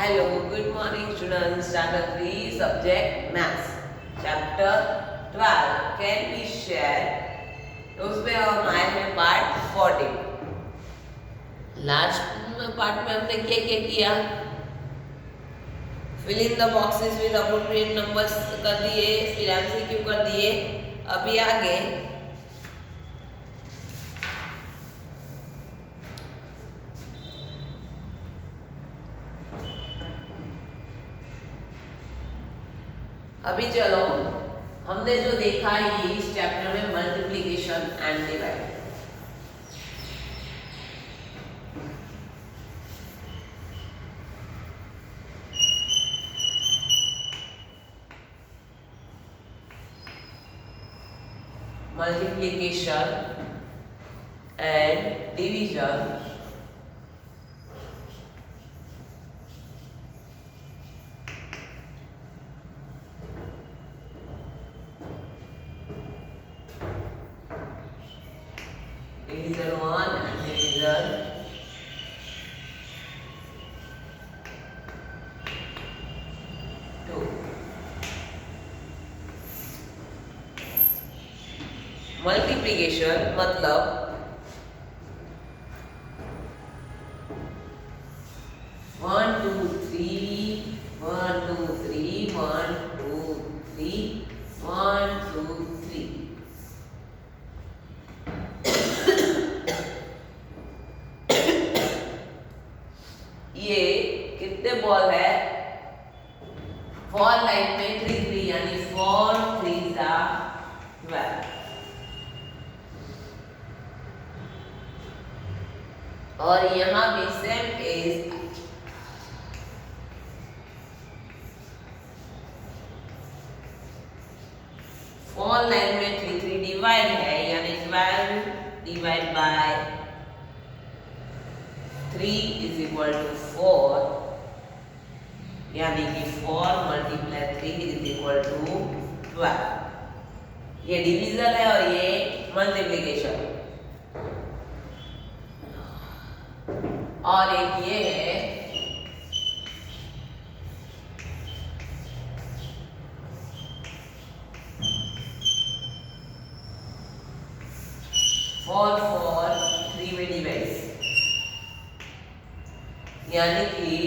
Hello, good morning students. Standard 3 subject Maths. Chapter 12 Can we share? तो उसमें हम आए हैं पार्ट 14. लास्ट पार्ट में हमने क्या क्या किया? Fill in the boxes with appropriate numbers कर दिए, फिर एमसीक्यू कर दिए. अभी आगे अभी चलो हमने जो देखा ये इस चैप्टर में multiplication and divide. Multiplication and division division 1 and division 2. Multiplication मतलब one two three one two three one two three one two three. ये कितने बॉल है? 4 लाइन में 3 3 यानी 4 3 12. और यहाँ भी सेम इज 4 लाइन में 3 3 डिवाइड है यानी 12 divide by 3 is equal to 4 यानी कि 4 मल्टीप्लाई 3 इज इक्वल टू 12. ये डिवीजन है और ये मल्टीप्लिकेशन. और एक ये है फोर फोर 3 में डिवाइड यानी कि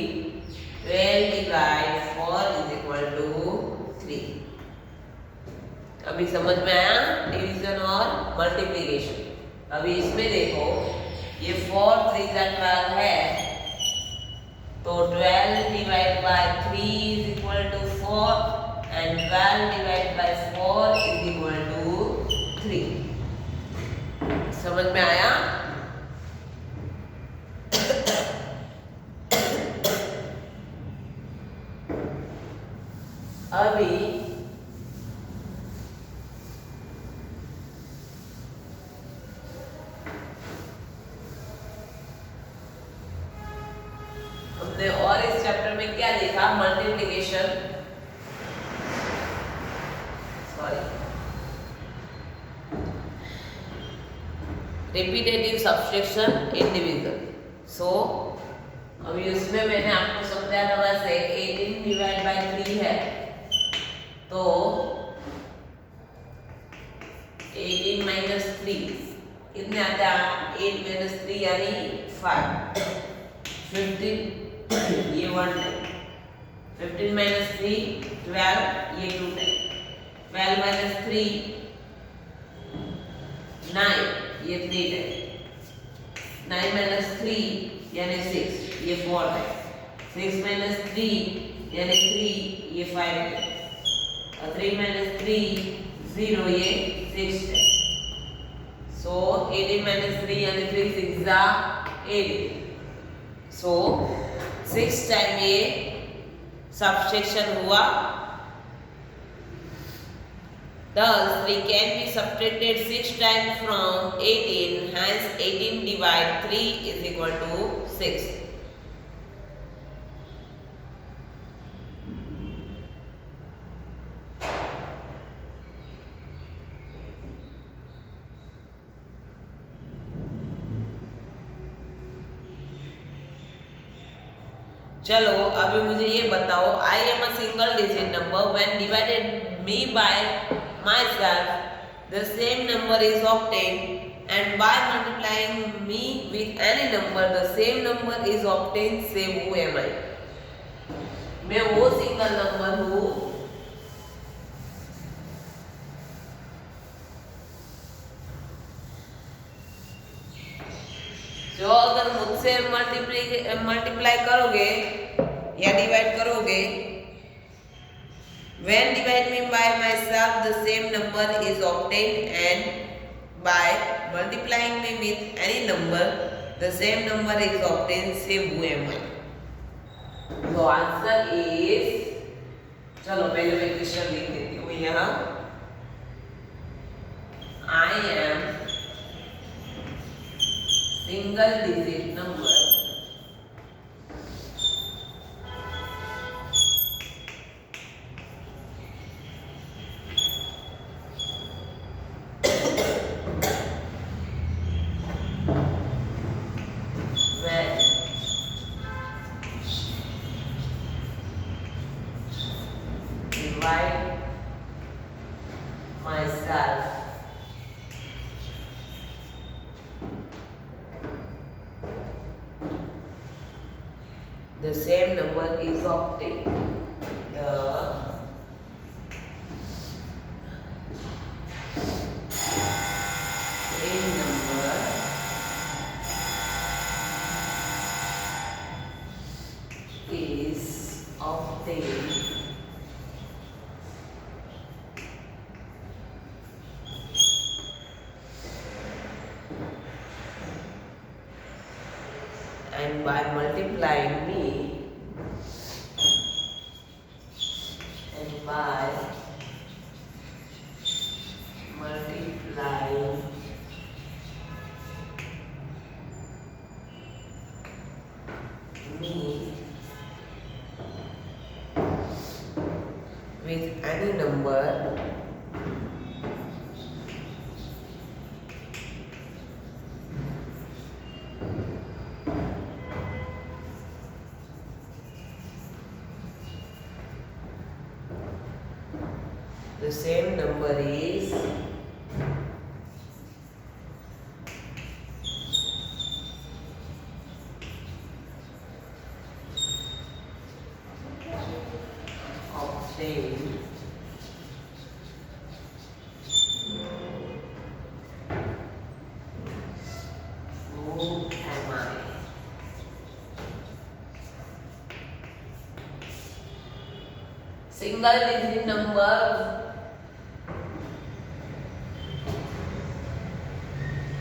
12 डिवाइड 4 इज इक्वल टू 3. अभी समझ में आया डिवीजन और मल्टीप्लिकेशन. अभी इसमें देखो ये 4 3 12 है तो 12 divide by 3 is equal to 4 and 12 divide by 4 is equal to 3. समझ में आया? अभी हमने और इस चैप्टर में क्या देखा? Multiplication, sorry, repetitive subtraction in division. So अभी उसमें मैंने आपको समझाया था वैसे 18 डिवाइड बाय 3 है तो 18 माइनस 3 कितने आते हैं? 8 माइनस 3 यानी 5. 15 ये 1 टाइम. 15 माइनस 3 12 ये 2 टाइम. 12 माइनस 3 9 ये 3 टाइम. 9 माइनस 3 यानी 6 ये 4 टाइम. 6 माइनस 3 यानी 3 ये 5 टाइम. और 3 माइनस 3 0 ये 6 टाइम. सो 18 माइनस 3 यानी 3 6 जा 18. सो 6 टाइम ये सब्सट्रैक्शन हुआ. Thus 3 can be subtracted 6 times from 18. Hence 18 divide 3 is equal to 6. चलो अभी मुझे ये बताओ, I am a single digit number when divided me bye my self the same number is obtain and by multiplying me with any number the same number is obtain, से who am आई। मैं वो single number हूँ जो अगर मुझसे multiply करोगे या divide करोगे, when dividing by myself the same number is obtained and by multiplying me with any number the same number is obtained, say who am I। तो आंसर इज, चलो पहले मैं क्वेश्चन लिख देती हूँ यहाँ, I am single digit number divide myself the same number is obtained, the same number is obtained and by multiplying me and by multiplying me with any number the same number is obtained who am I। single digit number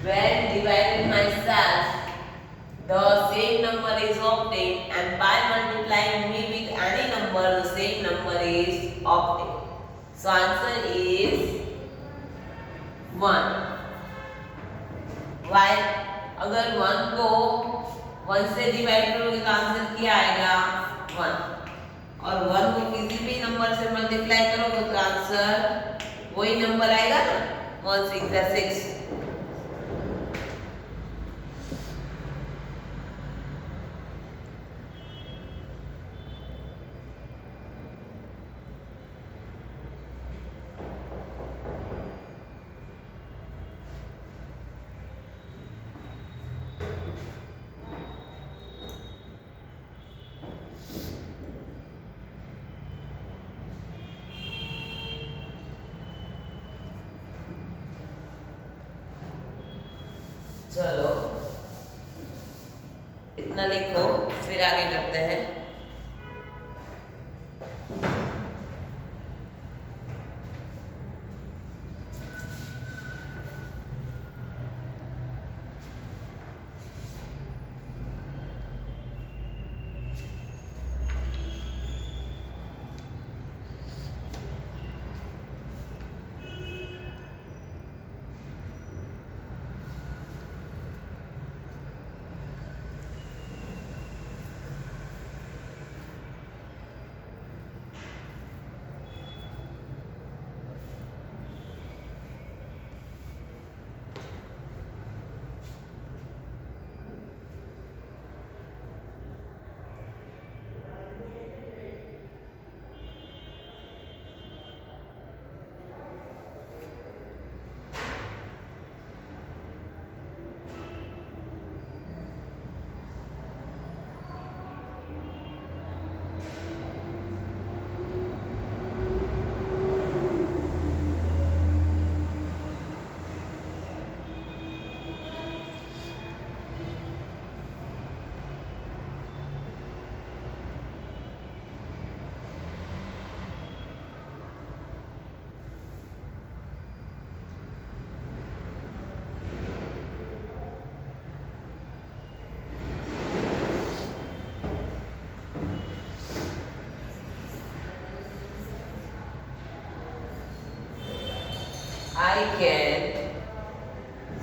when divided myself the same number is obtained and by multiplying me with any number the same number is obtained, so answer is 1। why, अगर 1 को 1 से divide करोगे तो answer क्या आएगा 1, और 1 को किसी भी नंबर से मल्टीप्लाई करोगे तो आंसर वही नंबर आएगा ना, 1 6 6। चलो इतना लिखो, फिर आगे करते हैं।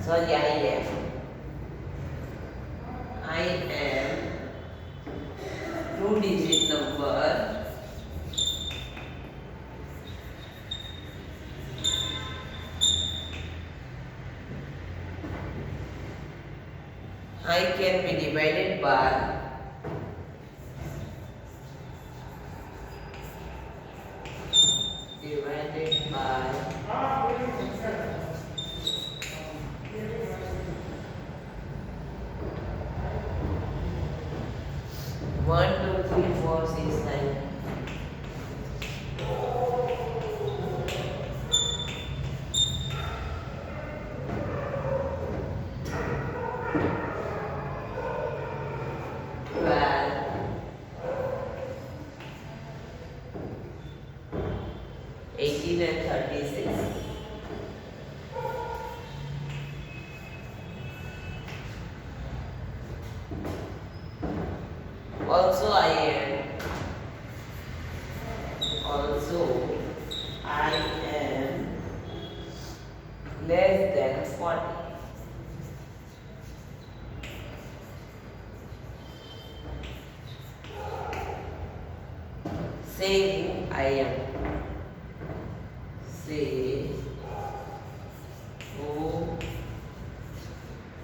sorry, I am two-digit number I can be divided by one, two, three, four, six, nine. Also I am less than 40. Say who I am. Say who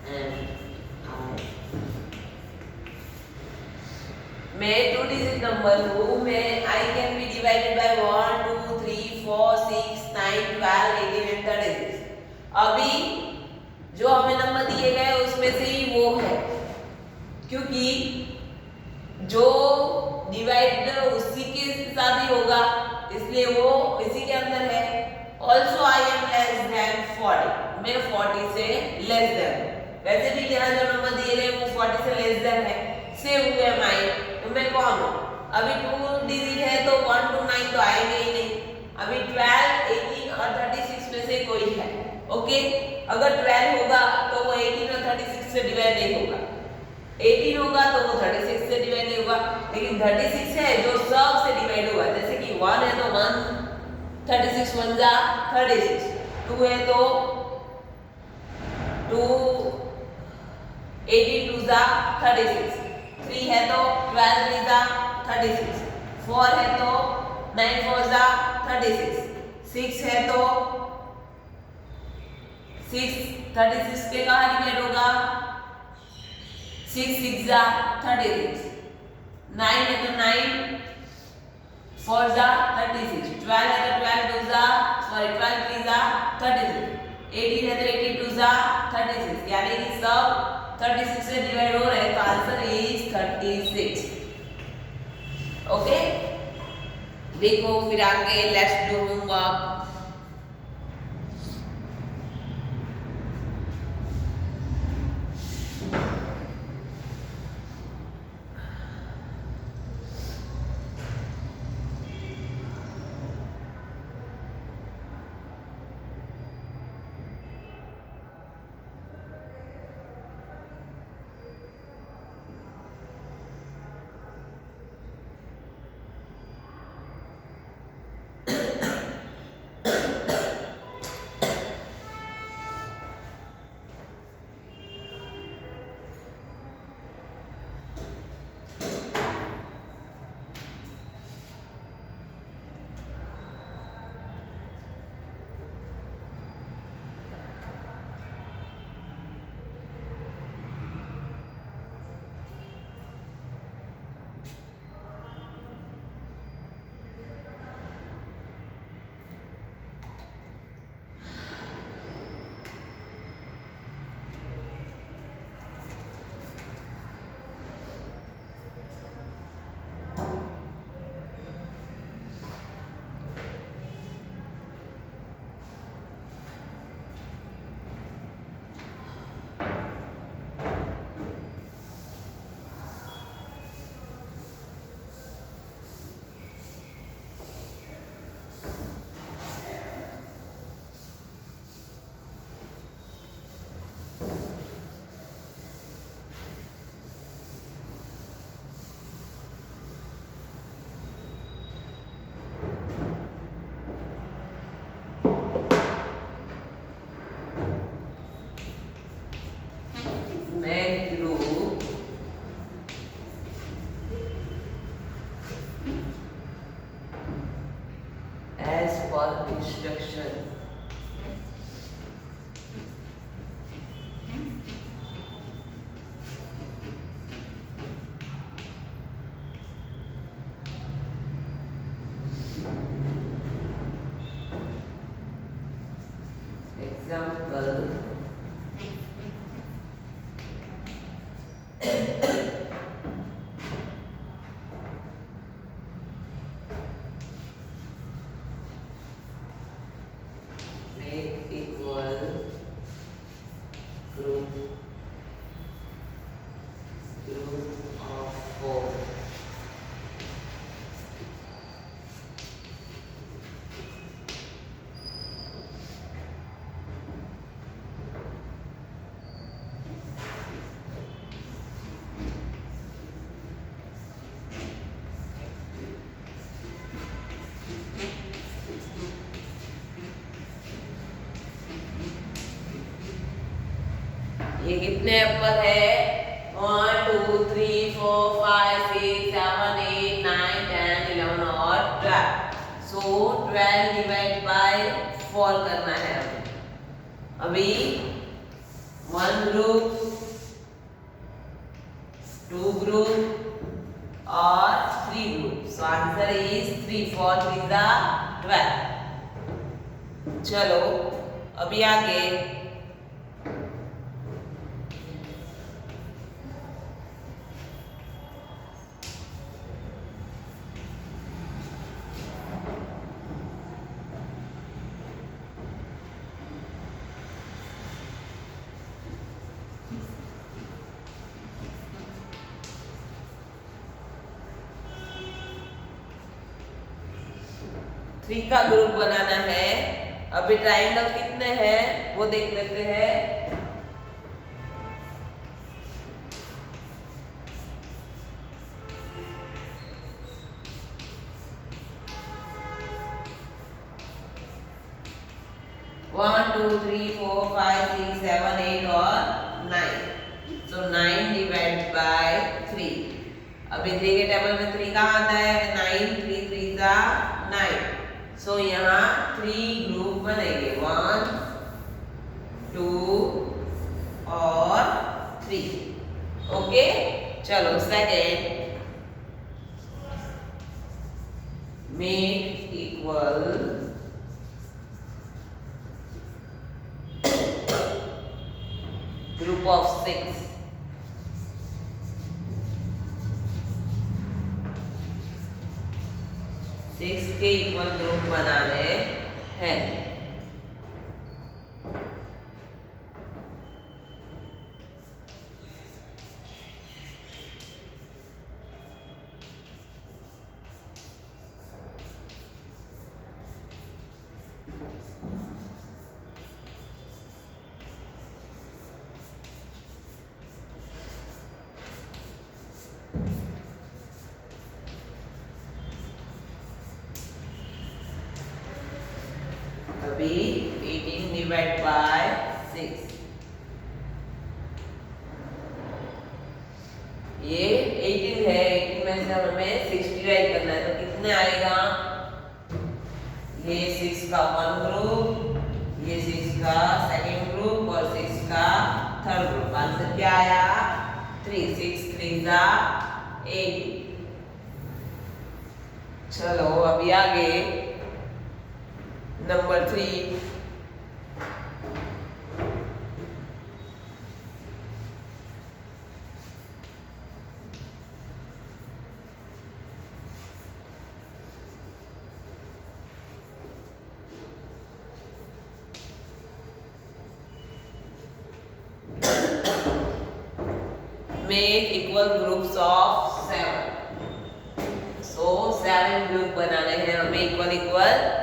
am I. मैं टू डिजिट नंबर हूँ. मैं I can be divided by 1, 2, 3, 4, 6, 9, 12, 18 and 36. अभी जो हमें number दिए गए उसमें से ही वो है, क्योंकि जो डिवाइड उसी के साथ ही होगा, इसलिए वो इसी के अंदर है. Also I am less than 40. मैं 40 से लेस देन. वैसे भी यहाँ जो नंबर दिए गए वो 40 से लेस देन है. से हुए माई, तो मैं कौन हूँ? अभी 2 डिजिट है तो 1 to 9 तो आएंगे ही नहीं. अभी 12, 18 और 36 में से कोई है. ओके, अगर 12 होगा तो वो 18 और 36 से डिवाइड नहीं होगा. 18 होगा तो वो 36 से डिवाइड नहीं होगा. लेकिन 36 है जो सब से डिवाइड होगा. जैसे कि 1 है तो 1, 36 1 जा 36, 2 है तो 2, 18 2 जा 36, 3 है तो 12 3 जा 36, 4 है तो 9 4 जा 36, 6 है तो 6 36 के कहाँ डिवाइड होगा? 6 6 जा 36, 9 है तो 9 4 जा 36, 12 है तो 12 जा 12 3 जा 36, 18 है तो 18 2 जा 36. यानी कि सब 36 से डिवाइड हो रहे हैं, तो आंसर इज 36. ओके, देखो फिर आगे let's do homework. instruction. Example. Make equal group of 4. ये कितने एप्पल है? 1 2 3 4 5 6 7 8 9 10 11 और 12. सो 12 डिवाइड बाय 4 करना है अभी. 1 ग्रुप, 2 ग्रुप और 3 ग्रुप. So answer is 3. 4 3 12. चलो अभी आगे. थ्री का ग्रुप बनाना है. अभी ट्राइंगल कितने हैं वो देख लेते हैं. One two three four five six seven eight और 9. So 9 divide by 3. अभी 3 के टेबल में 3 कहाँ आता है? 9. 3 3 जा 9. सो यहाँ 3 ग्रुप बनेंगे. 1 2 और 3. ओके. चलो second. Make equal group of 6. Six के इक्वल ग्रुप बनाने हैं. अभी 18 डिवाइड बाय 6. ये 18 है. 18 में से हमें 6 डिवाइड करना है तो कितने आएगा? ये 6 का 1 ग्रुप, ये 6 का सेकंड ग्रुप और 6 का थर्ड ग्रुप. आंसर क्या आया? 3. 6 3 जा 8. चलो अभी आगे. Number 3. Make equal groups of 7. So 7 group बनाने हैं हमें इक्वल इक्वल.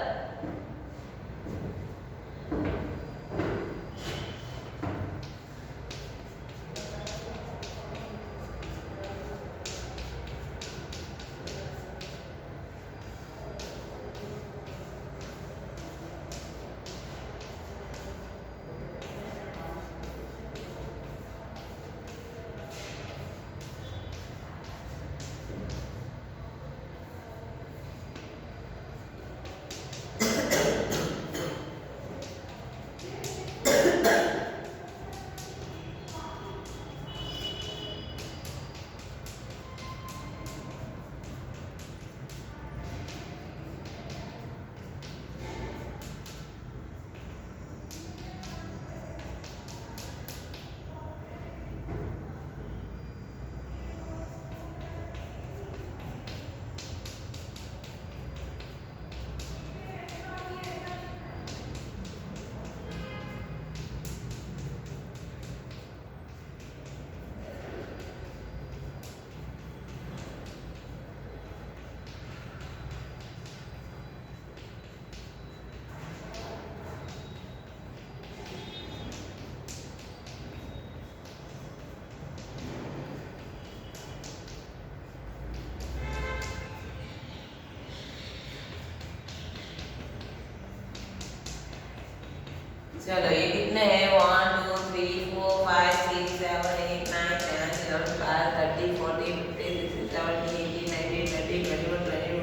चलो ये कितने हैं 1 2 3 4 5 6 7 8 9 10 11 12 13 14 15 16 17 18 19 20 21 22 23 24 25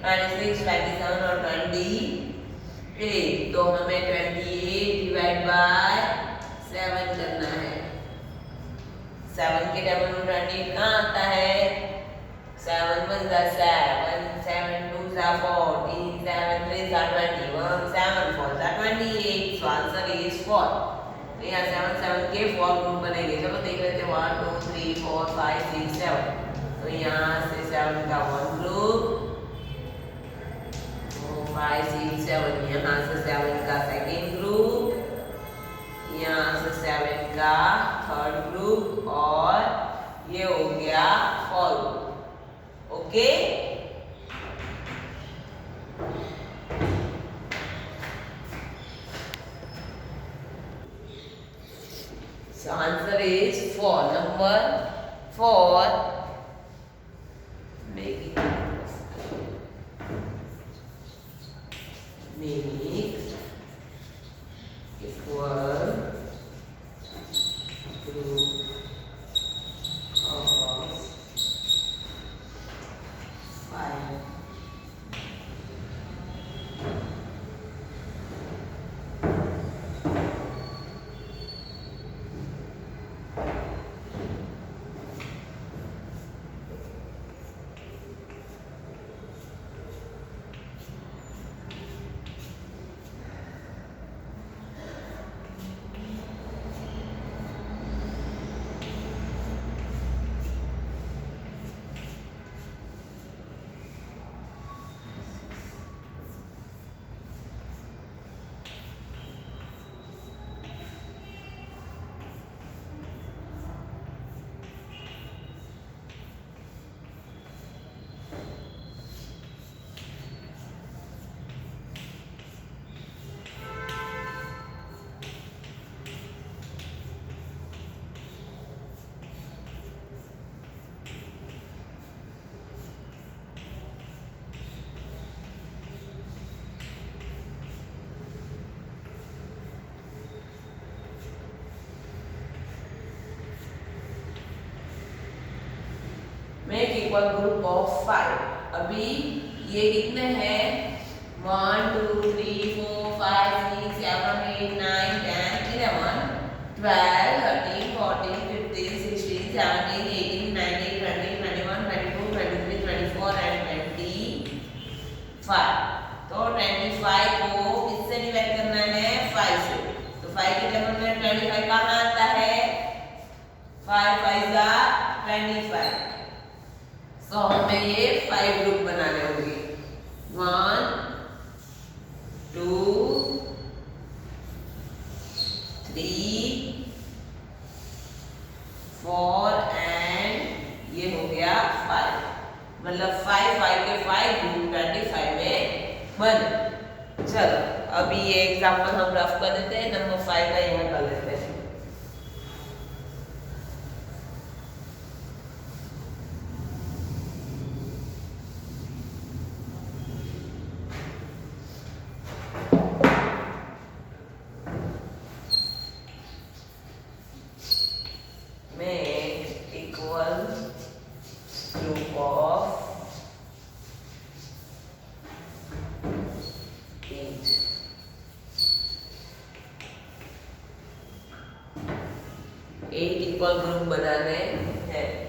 26 27 और 28 तो हमें 28 डिवाइड बाय 7 करना है 7 के टेबल में 28 कहाँ आता है 7 1 7 7 2 14 7 3 21 7 4 28 so answer is 4 तो यहाँ 7 7 के 4 ग्रुप बनेंगे चलो देख लेते हैं 1 2 3 4 5 6 7 तो यहाँ से 7 का 1 ग्रुप 4 5 6 7 यहाँ से 7 का सेकेंड ग्रुप यहाँ से 7 का थर्ड ग्रुप और ये हो गया 4 group okay so answer is 4 number 4 make it equal group of 5 make equal group of 5 अभी ये कितने हैं 1 2 3 4 5 6 7 8 9 10 11 12 13 14 15 16 17 18 19 20 21 22 23 24 and 25 तो 25 को किससे डिवाइड करना है 5 से तो 5 के टेबल में 25 कहाँ आता है 5 5 का 25 तो हमें ये 5 ग्रुप बनाने होंगे 1 2 3 4 एंड ये हो गया 5 मतलब 5 5 के 5 ग्रुप 25 में बन चलो अभी ये एग्जांपल हम रफ कर देते हैं नंबर 5 का यहाँ कर लेते हैं इक्वल ग्रुप बनाने हैं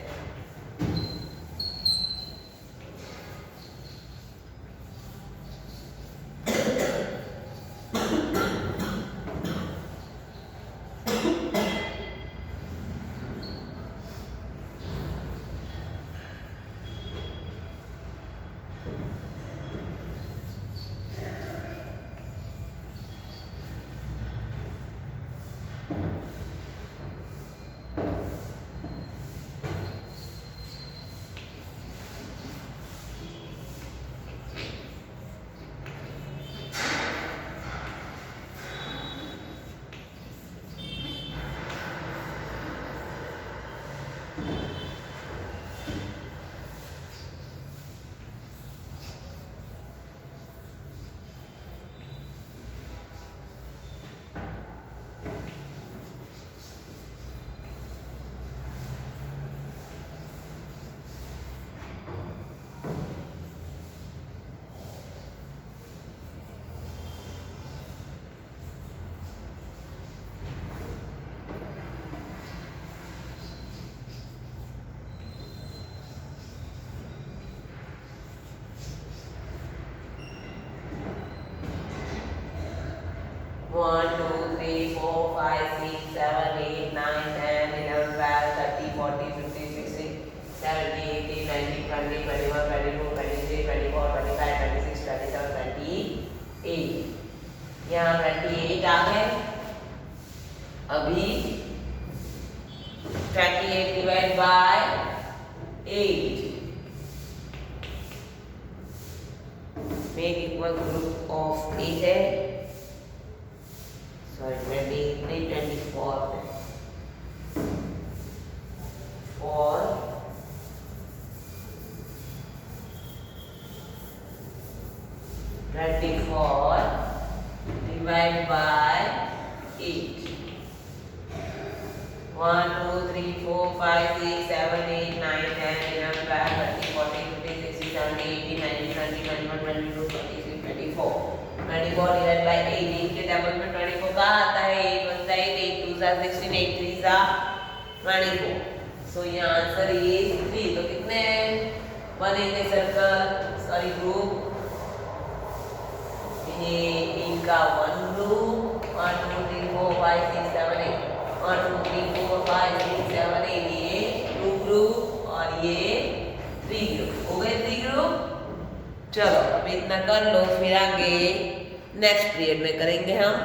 28 divided by 8. Make equal group of 8 है. Sorry, 23, 24. 4. 24 divided by 8. 1, 2, 3, 4, 5, 6, 7, 8, 9, 10, 11, 12, 13, 14, 15, 16, 17, 18, 19, 20, 21, 22, 23, 24. 24 divided by 18 के टेबल में 24 कहाँ आता है? 8 बनता है 8 2 सा 16 8 3 सा 24. So your answer is 3. तो कितने हैं? 1 in a circle, sorry group. ये इनका 1 group. 1 2 3 4 5 6 7 8. 1 2 3 4 5 6 7 8 ये 2 ग्रुप और ये 3 ग्रुप. हो गए 3 ग्रुप. चलो अब इतना कर लो, फिर आगे नेक्स्ट पीरियड में करेंगे हम.